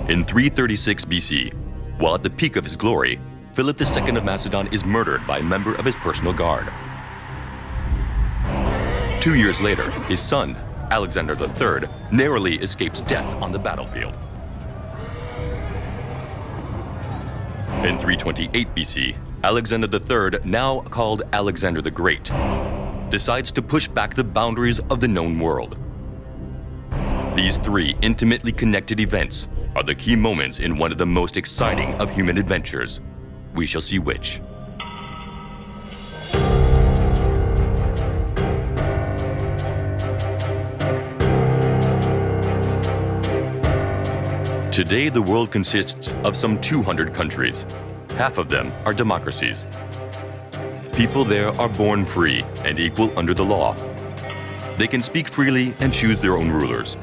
In 336 BC, while at the peak of his glory, Philip II of Macedon is murdered by a member of his personal guard. 2 years later, his son, Alexander III, narrowly escapes death on the battlefield. In 328 BC, Alexander III, now called Alexander the Great, decides to push back the boundaries of the known world. These three intimately connected events are the key moments in one of the most exciting of human adventures. We shall see which. Today, the world consists of some 200 countries. Half of them are democracies. People there are born free and equal under the law. They can speak freely and choose their own rulers.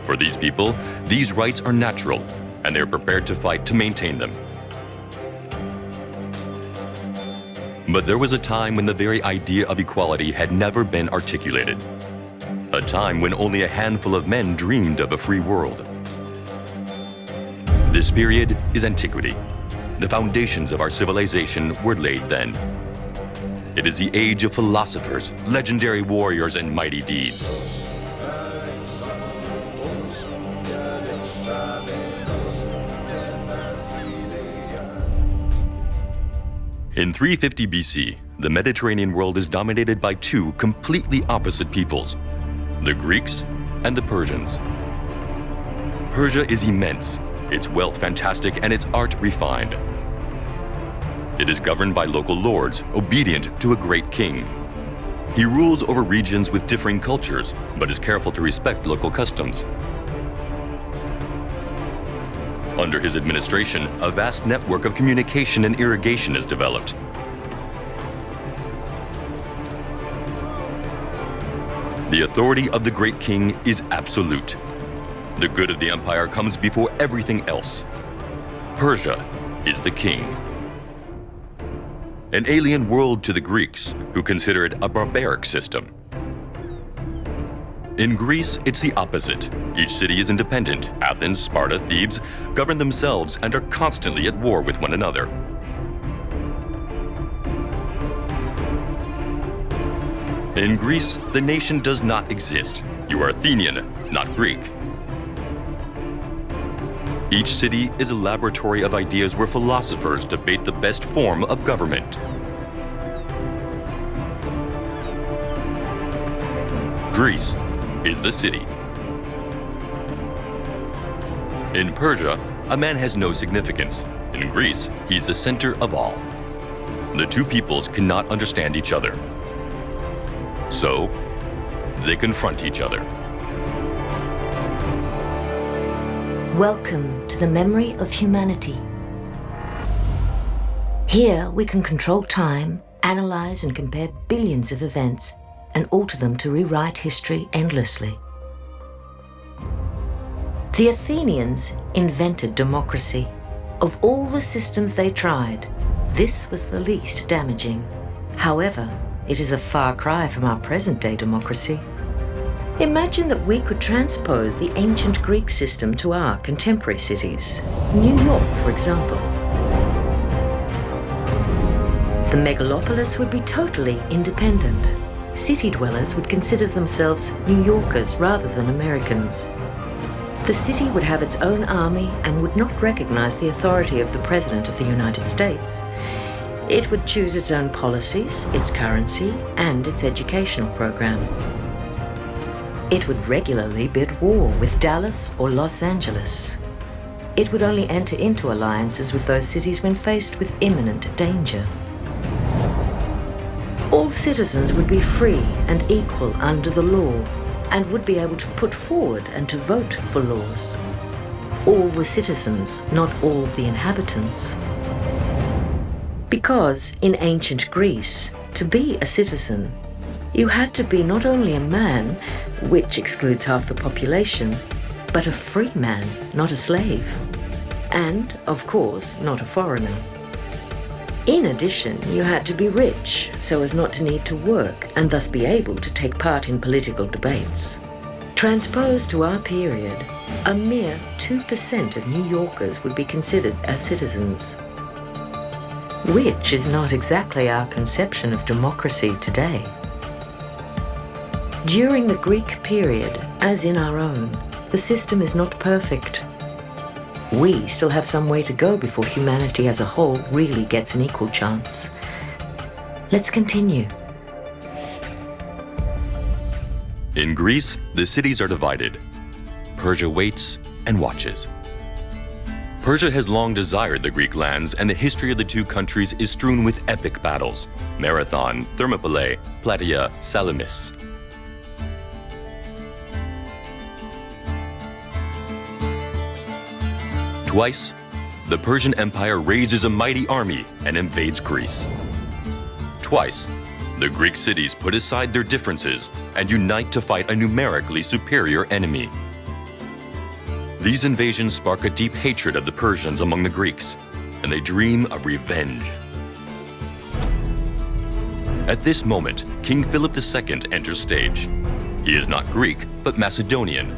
For these people, these rights are natural, and they're prepared to fight to maintain them. But there was a time when the very idea of equality had never been articulated. A time when only a handful of men dreamed of a free world. This period is antiquity. The foundations of our civilization were laid then. It is the age of philosophers, legendary warriors, and mighty deeds. In 350 BC, the Mediterranean world is dominated by two completely opposite peoples, the Greeks and the Persians. Persia is immense, its wealth fantastic, and its art refined. It is governed by local lords, obedient to a great king. He rules over regions with differing cultures, but is careful to respect local customs. Under his administration, a vast network of communication and irrigation is developed. The authority of the great king is absolute. The good of the empire comes before everything else. Persia is the king. An alien world to the Greeks, who consider it a barbaric system. In Greece, it's the opposite. Each city is independent. Athens, Sparta, Thebes govern themselves and are constantly at war with one another. In Greece, the nation does not exist. You are Athenian, not Greek. Each city is a laboratory of ideas where philosophers debate the best form of government. Greece is the city. In Persia, a man has no significance. In Greece, he is the center of all. The two peoples cannot understand each other. So, they confront each other. Welcome to the memory of humanity. Here we can control time, analyze and compare billions of events, and alter them to rewrite history endlessly. The Athenians invented democracy. Of all the systems they tried, this was the least damaging. However, it is a far cry from our present-day democracy. Imagine that we could transpose the ancient Greek system to our contemporary cities. New York, for example. The megalopolis would be totally independent. City dwellers would consider themselves New Yorkers rather than Americans. The city would have its own army and would not recognize the authority of the President of the United States. It would choose its own policies, its currency, and its educational program. It would regularly bid war with Dallas or Los Angeles. It would only enter into alliances with those cities when faced with imminent danger. All citizens would be free and equal under the law and would be able to put forward and to vote for laws. All the citizens, not all the inhabitants. Because in ancient Greece, to be a citizen, you had to be not only a man, which excludes half the population, but a free man, not a slave. And, of course, not a foreigner. In addition, you had to be rich, so as not to need to work and thus be able to take part in political debates. Transposed to our period, a mere 2% of New Yorkers would be considered as citizens, which is not exactly our conception of democracy today. During the Greek period, as in our own, the system is not perfect. We still have some way to go before humanity as a whole really gets an equal chance. Let's continue. In Greece, the cities are divided. Persia waits and watches. Persia has long desired the Greek lands, and the history of the two countries is strewn with epic battles: Marathon, Thermopylae, Plataea, Salamis. Twice, the Persian Empire raises a mighty army and invades Greece. Twice, the Greek cities put aside their differences and unite to fight a numerically superior enemy. These invasions spark a deep hatred of the Persians among the Greeks, and they dream of revenge. At this moment, King Philip II enters stage. He is not Greek, but Macedonian,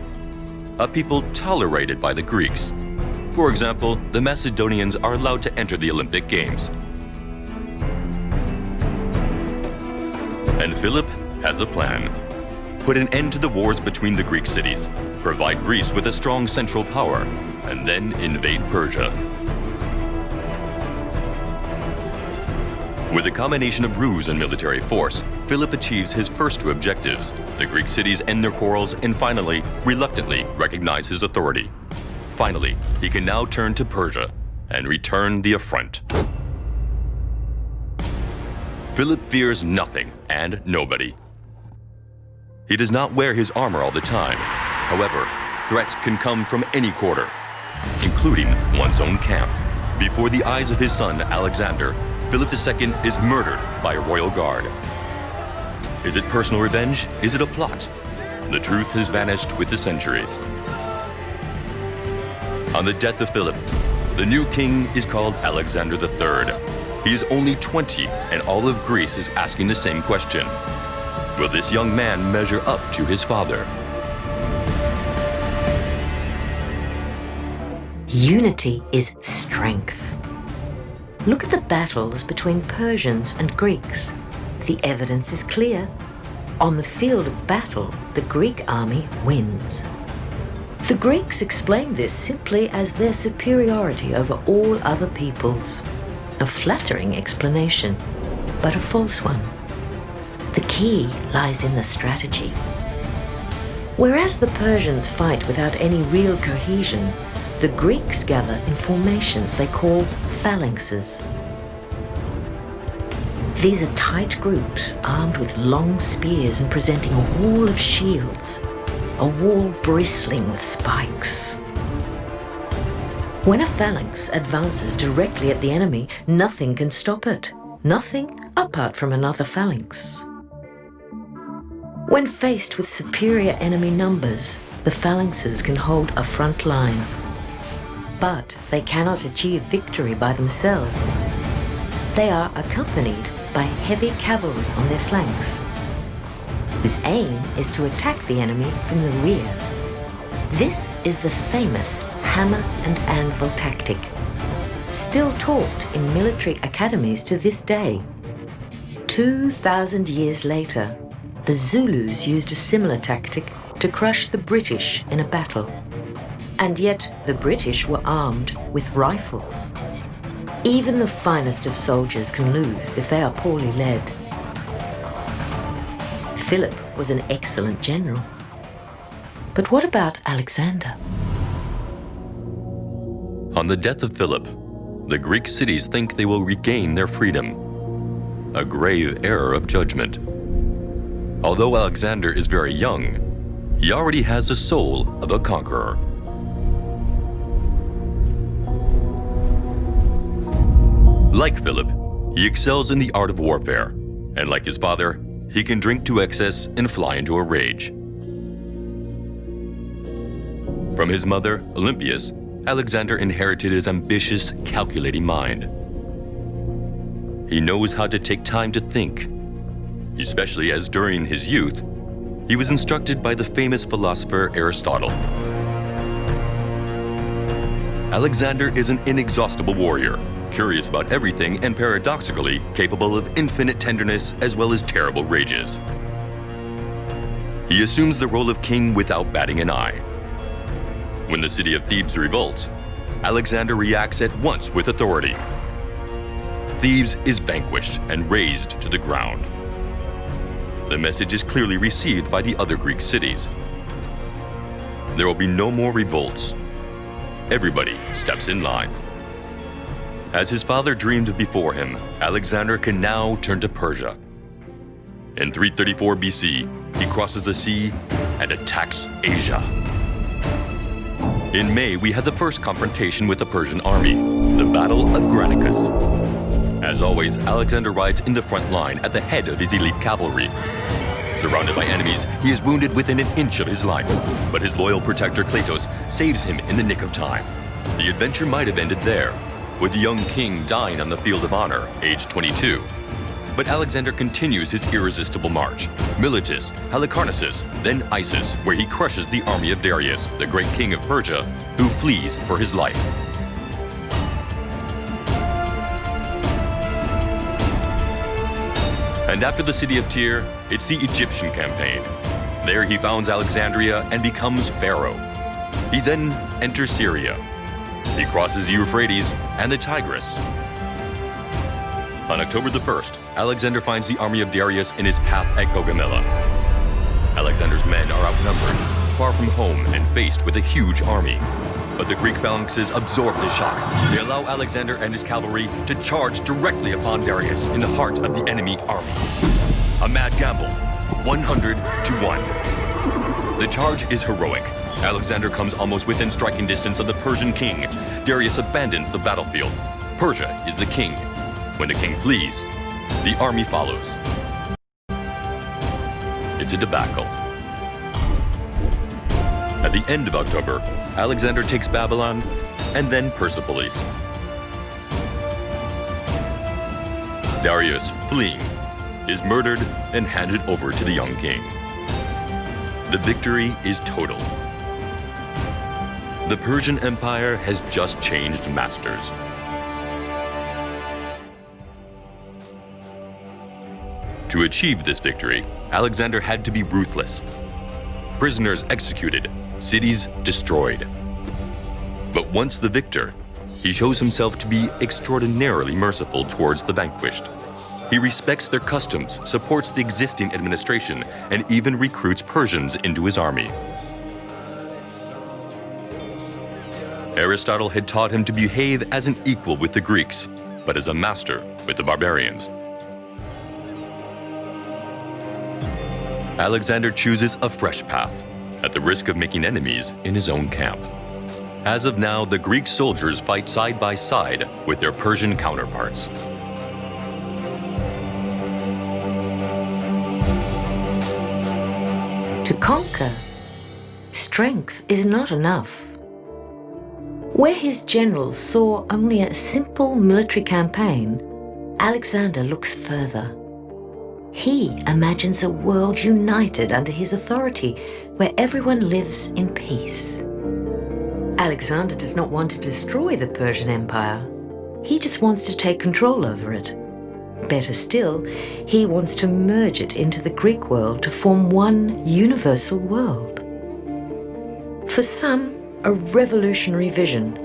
a people tolerated by the Greeks. For example, the Macedonians are allowed to enter the Olympic Games. And Philip has a plan. Put an end to the wars between the Greek cities, provide Greece with a strong central power, and then invade Persia. With a combination of ruse and military force, Philip achieves his first two objectives. The Greek cities end their quarrels and finally, reluctantly, recognize his authority. Finally, he can now turn to Persia and return the affront. Philip fears nothing and nobody. He does not wear his armor all the time. However, threats can come from any quarter, including one's own camp. Before the eyes of his son, Alexander, Philip II is murdered by a royal guard. Is it personal revenge? Is it a plot? The truth has vanished with the centuries. On the death of Philip, the new king is called Alexander III. He is only 20, and all of Greece is asking the same question. Will this young man measure up to his father? Unity is strength. Look at the battles between Persians and Greeks. The evidence is clear. On the field of battle, the Greek army wins. The Greeks explained this simply as their superiority over all other peoples. A flattering explanation, but a false one. The key lies in the strategy. Whereas the Persians fight without any real cohesion, the Greeks gather in formations they call phalanxes. These are tight groups armed with long spears and presenting a wall of shields, a wall bristling with spikes. When a phalanx advances directly at the enemy, nothing can stop it. Nothing apart from another phalanx. When faced with superior enemy numbers, the phalanxes can hold a front line. But they cannot achieve victory by themselves. They are accompanied by heavy cavalry on their flanks, whose aim is to attack the enemy from the rear. This is the famous hammer and anvil tactic, still taught in military academies to this day. 2,000 years later, the Zulus used a similar tactic to crush the British in a battle. And yet the British were armed with rifles. Even the finest of soldiers can lose if they are poorly led. Philip was an excellent general. But what about Alexander? On the death of Philip, the Greek cities think they will regain their freedom. A grave error of judgment. Although Alexander is very young, he already has the soul of a conqueror. Like Philip, he excels in the art of warfare, and like his father, he can drink to excess and fly into a rage. From his mother, Olympias, Alexander inherited his ambitious, calculating mind. He knows how to take time to think, especially as during his youth, he was instructed by the famous philosopher Aristotle. Alexander is an inexhaustible warrior, curious about everything and paradoxically capable of infinite tenderness as well as terrible rages. He assumes the role of king without batting an eye. When the city of Thebes revolts, Alexander reacts at once with authority. Thebes is vanquished and razed to the ground. The message is clearly received by the other Greek cities. There will be no more revolts. Everybody steps in line. As his father dreamed before him, Alexander can now turn to Persia. In 334 BC, he crosses the sea and attacks Asia. In May, we had the first confrontation with the Persian army, the Battle of Granicus. As always, Alexander rides in the front line at the head of his elite cavalry. Surrounded by enemies, he is wounded within an inch of his life, but his loyal protector Cleitos saves him in the nick of time. The adventure might have ended there, with the young king dying on the field of honor, aged 22. But Alexander continues his irresistible march. Miletus, Halicarnassus, then Issus, where he crushes the army of Darius, the great king of Persia, who flees for his life. And after the city of Tyre, it's the Egyptian campaign. There he founds Alexandria and becomes pharaoh. He then enters Syria. He crosses the Euphrates and the Tigris. On October the 1st, Alexander finds the army of Darius in his path at Gaugamela. Alexander's men are outnumbered, far from home and faced with a huge army. But the Greek phalanxes absorb the shock. They allow Alexander and his cavalry to charge directly upon Darius in the heart of the enemy army. A mad gamble, 100 to 1. The charge is heroic. Alexander comes almost within striking distance of the Persian king. Darius abandons the battlefield. Persia is the king. When the king flees, the army follows. It's a debacle. At the end of October, Alexander takes Babylon and then Persepolis. Darius, fleeing, is murdered and handed over to the young king. The victory is total. The Persian Empire has just changed masters. To achieve this victory, Alexander had to be ruthless. Prisoners executed, cities destroyed. But once the victor, he shows himself to be extraordinarily merciful towards the vanquished. He respects their customs, supports the existing administration, and even recruits Persians into his army. Aristotle had taught him to behave as an equal with the Greeks, but as a master with the barbarians. Alexander chooses a fresh path, at the risk of making enemies in his own camp. As of now, the Greek soldiers fight side by side with their Persian counterparts. To conquer, strength is not enough. Where his generals saw only a simple military campaign, Alexander looks further. He imagines a world united under his authority, where everyone lives in peace. Alexander does not want to destroy the Persian Empire. He just wants to take control over it. Better still, he wants to merge it into the Greek world to form one universal world. For some, a revolutionary vision.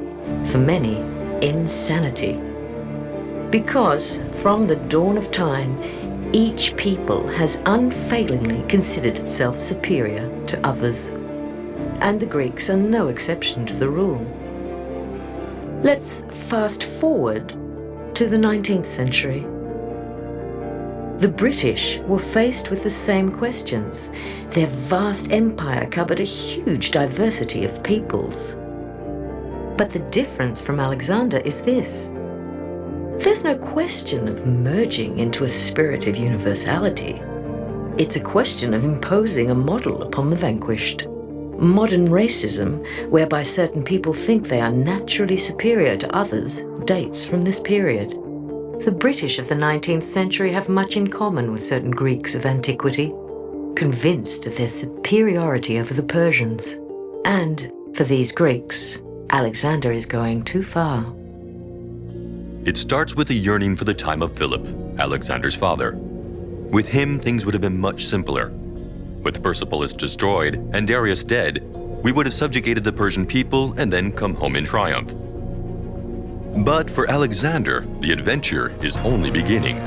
For many, insanity. Because from the dawn of time, each people has unfailingly considered itself superior to others. And the Greeks are no exception to the rule. Let's fast forward to the 19th century. The British were faced with the same questions. Their vast empire covered a huge diversity of peoples. But the difference from Alexander is this. There's no question of merging into a spirit of universality. It's a question of imposing a model upon the vanquished. Modern racism, whereby certain people think they are naturally superior to others, dates from this period. The British of the 19th century have much in common with certain Greeks of antiquity. convinced of their superiority over the Persians. And for these Greeks, Alexander is going too far. It starts with a yearning for the time of Philip, Alexander's father. With him, things would have been much simpler. With Persepolis destroyed and Darius dead, we would have subjugated the Persian people and then come home in triumph. But for Alexander, the adventure is only beginning.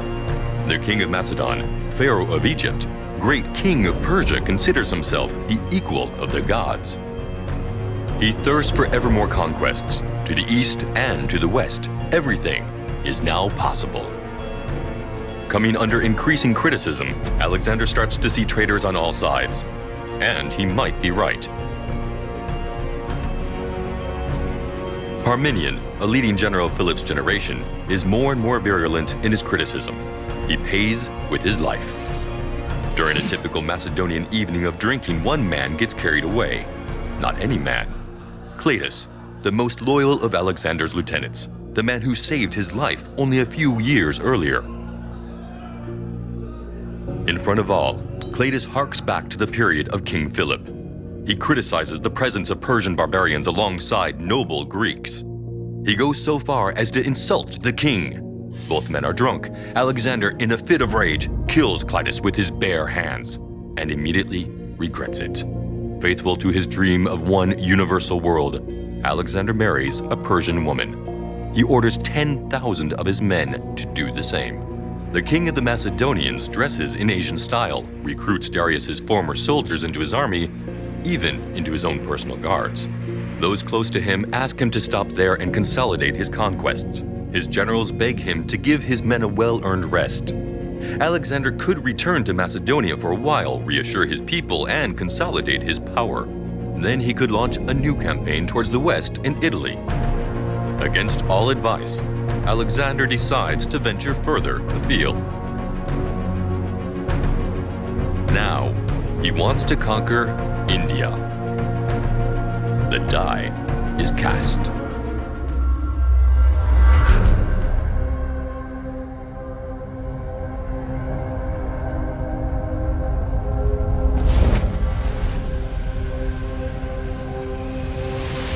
The king of Macedon, Pharaoh of Egypt, great king of Persia, considers himself the equal of the gods. He thirsts for ever more conquests. To the east and to the west, everything is now possible. Coming under increasing criticism, Alexander starts to see traitors on all sides. And he might be right. Parmenion, a leading general of Philip's generation, is more and more virulent in his criticism. He pays with his life. During a typical Macedonian evening of drinking, one man gets carried away. Not any man. Cleitus, the most loyal of Alexander's lieutenants, the man who saved his life only a few years earlier. In front of all, Cleitus harks back to the period of King Philip. He criticizes the presence of Persian barbarians alongside noble Greeks. He goes so far as to insult the king. Both men are drunk. Alexander, in a fit of rage, kills Cleitus with his bare hands and immediately regrets it. Faithful to his dream of one universal world, Alexander marries a Persian woman. He orders 10,000 of his men to do the same. The king of the Macedonians dresses in Asian style, recruits Darius's former soldiers into his army, even into his own personal guards. Those close to him ask him to stop there and consolidate his conquests. His generals beg him to give his men a well-earned rest. Alexander could return to Macedonia for a while, reassure his people, and consolidate his power. Then he could launch a new campaign towards the west and Italy. Against all advice, Alexander decides to venture further afield. Now, he wants to conquer India. The die is cast.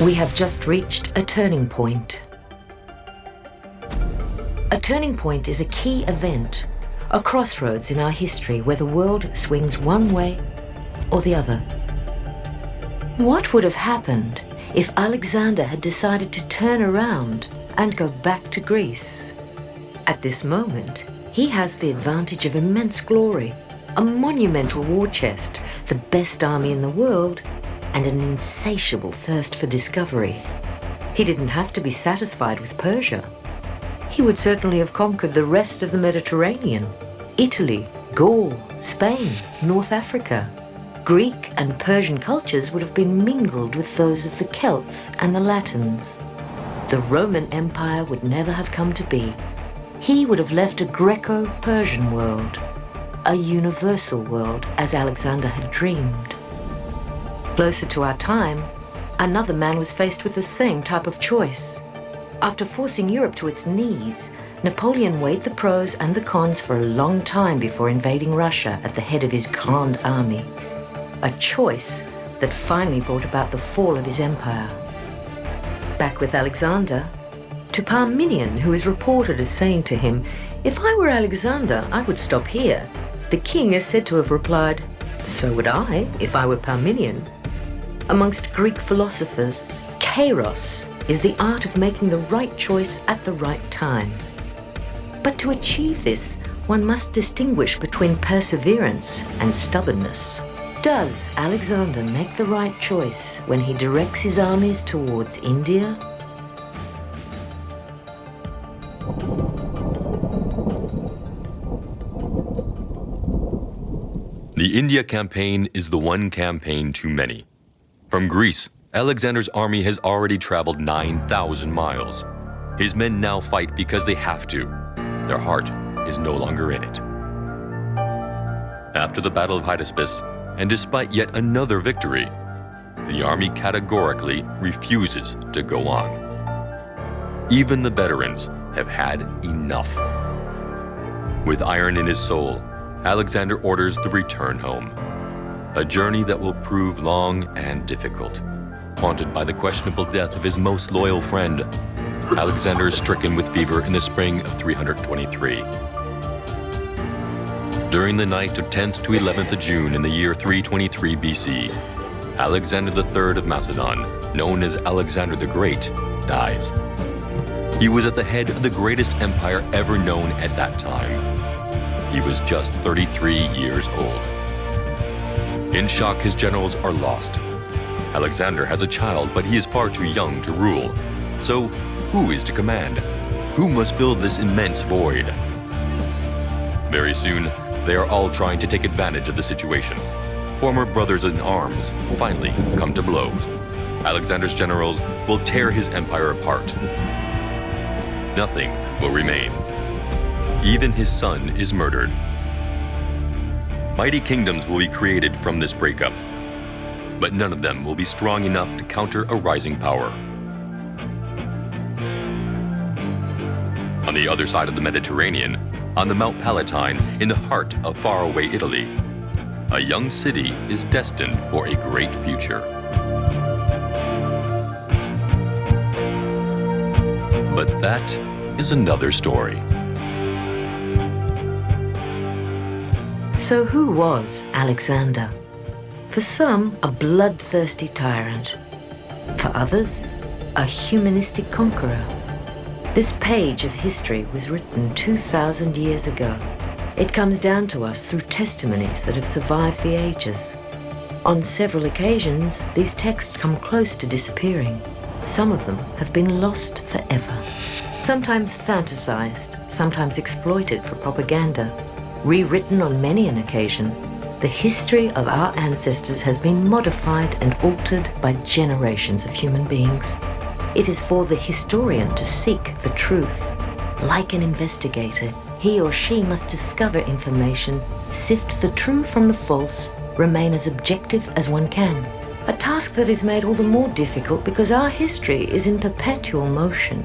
We have just reached a turning point. A turning point is a key event, a crossroads in our history where the world swings one way or the other. What would have happened if Alexander had decided to turn around and go back to Greece? At this moment, he has the advantage of immense glory, a monumental war chest, the best army in the world, and an insatiable thirst for discovery. He didn't have to be satisfied with Persia. He would certainly have conquered the rest of the Mediterranean, Italy, Gaul, Spain, North Africa. Greek and Persian cultures would have been mingled with those of the Celts and the Latins. The Roman Empire would never have come to be. He would have left a Greco-Persian world, a universal world as Alexander had dreamed. Closer to our time, another man was faced with the same type of choice. After forcing Europe to its knees, Napoleon weighed the pros and the cons for a long time before invading Russia at the head of his Grand Army. A choice that finally brought about the fall of his empire. Back with Alexander, to Parmenion, who is reported as saying to him, "If I were Alexander, I would stop here." The king is said to have replied, "So would I, if I were Parmenion." Amongst Greek philosophers, kairos is the art of making the right choice at the right time. But to achieve this, one must distinguish between perseverance and stubbornness. Does Alexander make the right choice when he directs his armies towards India? The India campaign is the one campaign too many. From Greece, Alexander's army has already traveled 9,000 miles. His men now fight because they have to. Their heart is no longer in it. After the Battle of Hydaspes, and despite yet another victory, the army categorically refuses to go on. Even the veterans have had enough. With iron in his soul, Alexander orders the return home. A journey that will prove long and difficult. Haunted by the questionable death of his most loyal friend, Alexander is stricken with fever in the spring of 323. During the night of 10th to 11th of June in the year 323 BC, Alexander III of Macedon, known as Alexander the Great, dies. He was at the head of the greatest empire ever known at that time. He was just 33 years old. In shock, his generals are lost. Alexander has a child, but he is far too young to rule. So, who is to command? Who must fill this immense void? Very soon, they are all trying to take advantage of the situation. Former brothers in arms finally come to blows. Alexander's generals will tear his empire apart. Nothing will remain. Even his son is murdered. Mighty kingdoms will be created from this breakup, but none of them will be strong enough to counter a rising power. On the other side of the Mediterranean, on the Mount Palatine, in the heart of faraway Italy, a young city is destined for a great future. But that is another story. So who was Alexander? For some, a bloodthirsty tyrant. For others, a humanistic conqueror. This page of history was written 2,000 years ago. It comes down to us through testimonies that have survived the ages. On several occasions, these texts come close to disappearing. Some of them have been lost forever. Sometimes fantasized, sometimes exploited for propaganda. Rewritten on many an occasion, the history of our ancestors has been modified and altered by generations of human beings. It is for the historian to seek the truth. Like an investigator, he or she must discover information, sift the true from the false, remain as objective as one can. A task that is made all the more difficult because our history is in perpetual motion.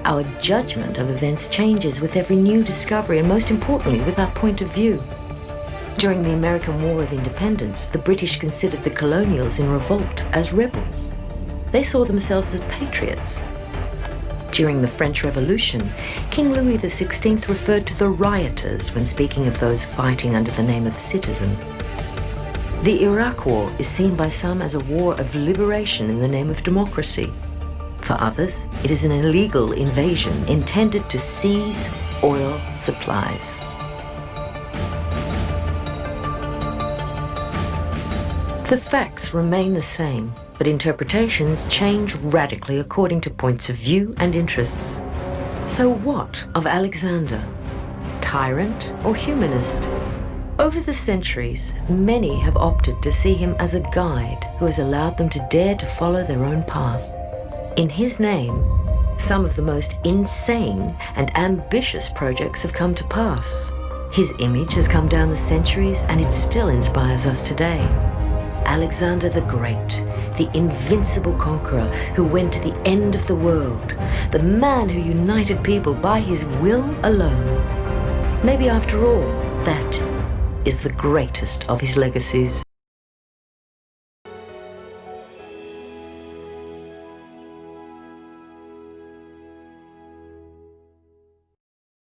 Our judgment of events changes with every new discovery and, most importantly, with our point of view. During the American War of Independence, the British considered the colonials in revolt as rebels. They saw themselves as patriots. During the French Revolution, King Louis XVI referred to the rioters when speaking of those fighting under the name of citizen. The Iraq War is seen by some as a war of liberation in the name of democracy. For others, it is an illegal invasion intended to seize oil supplies. The facts remain the same, but interpretations change radically according to points of view and interests. So what of Alexander? Tyrant or humanist? Over the centuries, many have opted to see him as a guide who has allowed them to dare to follow their own path. In his name, some of the most insane and ambitious projects have come to pass. His image has come down the centuries and it still inspires us today. Alexander the Great, the invincible conqueror who went to the end of the world, the man who united people by his will alone. Maybe after all, that is the greatest of his legacies.